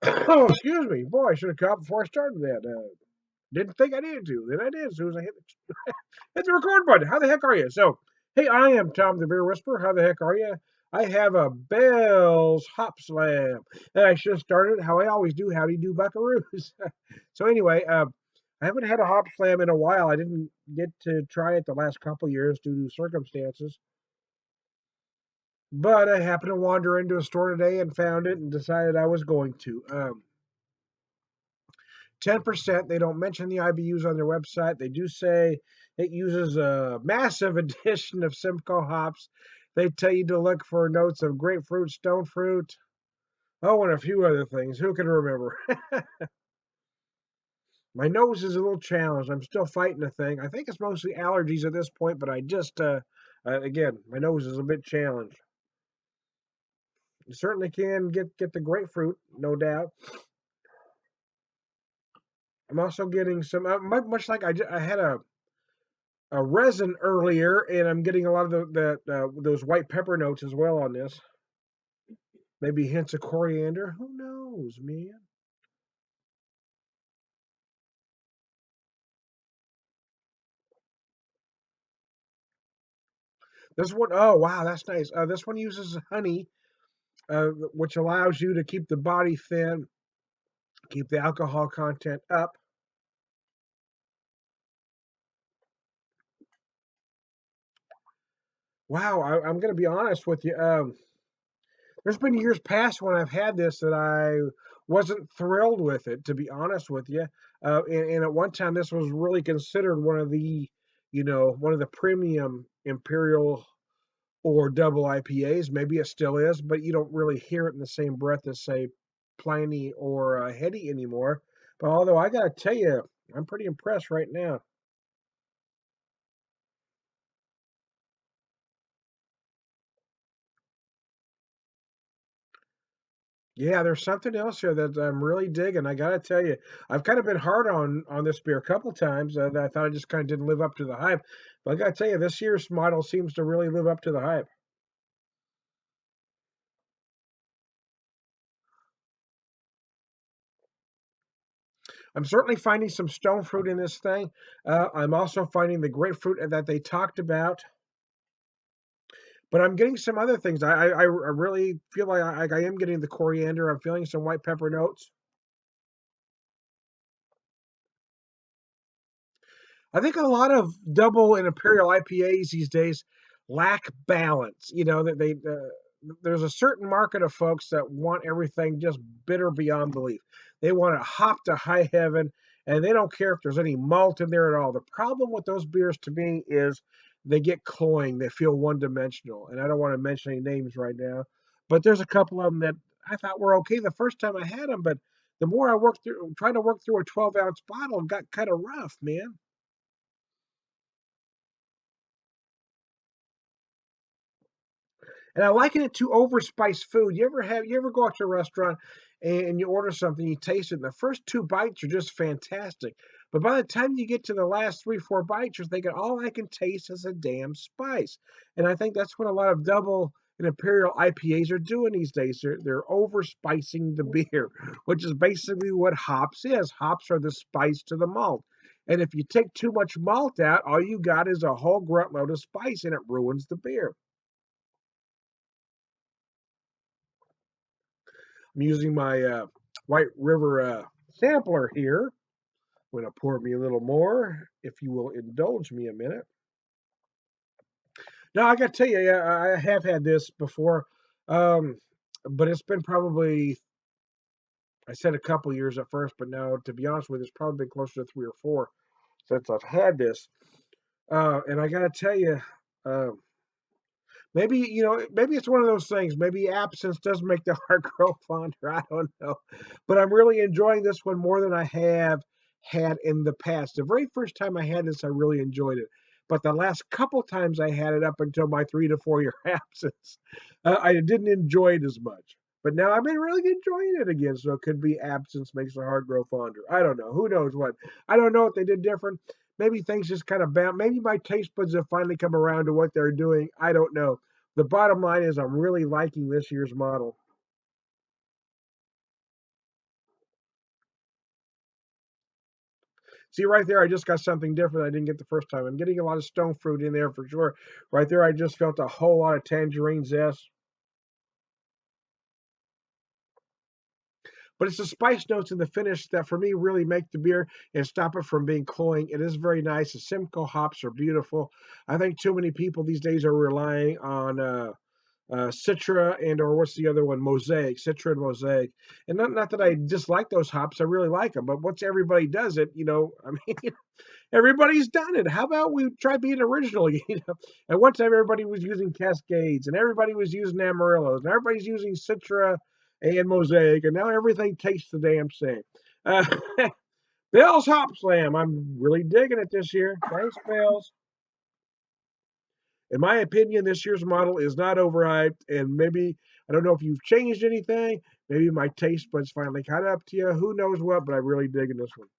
Oh, excuse me. Boy, I should have caught before I started that. Didn't think I needed to. Then I did as soon as I hit the record button. How the heck are you? So, hey, I am Tom the Beer Whisperer. How the heck are you? I have a Bell's Hop Slam. And I should have started how I always do. Howdy do, buckaroos. So, anyway, I haven't had a Hop Slam in a while. I didn't get to try it the last couple years due to circumstances. But I happened to wander into a store today and found it and decided I was going to. 10%. They don't mention the IBUs on their website. They do say it uses a massive addition of Simcoe hops. They tell you to look for notes of grapefruit, stone fruit, oh, and a few other things. Who can remember? My nose is a little challenged. I'm still fighting the thing. I think it's mostly allergies at this point, but I just, again, my nose is a bit challenged. You certainly can get the grapefruit, no doubt. I'm also getting some, much like I had a resin earlier, and I'm getting a lot of those white pepper notes as well on this. Maybe hints of coriander. Who knows, man? This one, oh wow, that's nice. This one uses honey, which allows you to keep the body thin, keep the alcohol content up. Wow, I'm going to be honest with you. There's been years past when I've had this that I wasn't thrilled with it, to be honest with you. And at one time, this was really considered one of one of the premium imperial or double IPAs. Maybe it still is, but you don't really hear it in the same breath as, say, Pliny or Heady anymore. But although I got to tell you, I'm pretty impressed right now. Yeah, there's something else here that I'm really digging. I gotta tell you, I've kind of been hard on this beer a couple times. That I thought I just kind of didn't live up to the hype. But I gotta tell you, this year's model seems to really live up to the hype. I'm certainly finding some stone fruit in this thing. I'm also finding the grapefruit that they talked about, but I'm getting some other things. I really feel like I am getting the coriander. I'm feeling some white pepper notes. I think a lot of double and imperial IPAs these days lack balance. You know that there's a certain market of folks that want everything just bitter beyond belief. They want to hop to high heaven, and they don't care if there's any malt in there at all. The problem with those beers to me is they get cloying. They feel one dimensional, and I don't want to mention any names right now, but there's a couple of them that I thought were okay the first time I had them, but the more I worked through, trying to work through a 12-ounce bottle, it got kind of rough, man. And I liken it to overspiced food. You ever go out to a restaurant and you order something, you taste it, and the first two bites are just fantastic. But by the time you get to the last three, four bites, you're thinking, all I can taste is a damn spice. And I think that's what a lot of double and imperial IPAs are doing these days. They're overspicing the beer, which is basically what hops is. Hops are the spice to the malt. And if you take too much malt out, all you got is a whole grunt load of spice and it ruins the beer. I'm using my White River sampler here. I'm going to pour me a little more, if you will indulge me a minute. Now, I got to tell you, yeah, I have had this before, um, but it's been probably, I said a couple years at first, but now, to be honest with you, it's probably been closer to 3 or 4 since I've had this. And I got to tell you, uh, maybe maybe it's one of those things. Maybe absence does make the heart grow fonder. I don't know, but I'm really enjoying this one more than I have had in the past. The very first time I had this, I really enjoyed it, but the last couple times I had it up until my 3 to 4 year absence, I didn't enjoy it as much. But now I've been really enjoying it again. So it could be absence makes the heart grow fonder. I don't know. Who knows what? I don't know what they did different. Maybe things just kind of bounce. Maybe my taste buds have finally come around to what they're doing. I don't know. The bottom line is I'm really liking this year's model. See, right there, I just got something different I didn't get the first time. I'm getting a lot of stone fruit in there for sure. Right there, I just felt a whole lot of tangerine zest. But it's the spice notes in the finish that for me really make the beer and stop it from being cloying. It is very nice. The Simcoe hops are beautiful. I think too many people these days are relying on Citra and or what's the other one? Mosaic, Citra and Mosaic. And not that I dislike those hops, I really like them. But once everybody does it, I mean, everybody's done it. How about we try being original? At one time, everybody was using Cascades, and everybody was using Amarillos, and everybody's using Citra and Mosaic, and now everything tastes the damn same. Uh, Bell's Hop Slam. I'm really digging it this year. Thanks, Bells. In my opinion, this year's model is not overhyped, and maybe I don't know if you've changed anything. Maybe my taste buds finally caught up to you. Who knows what? But I'm really digging this one.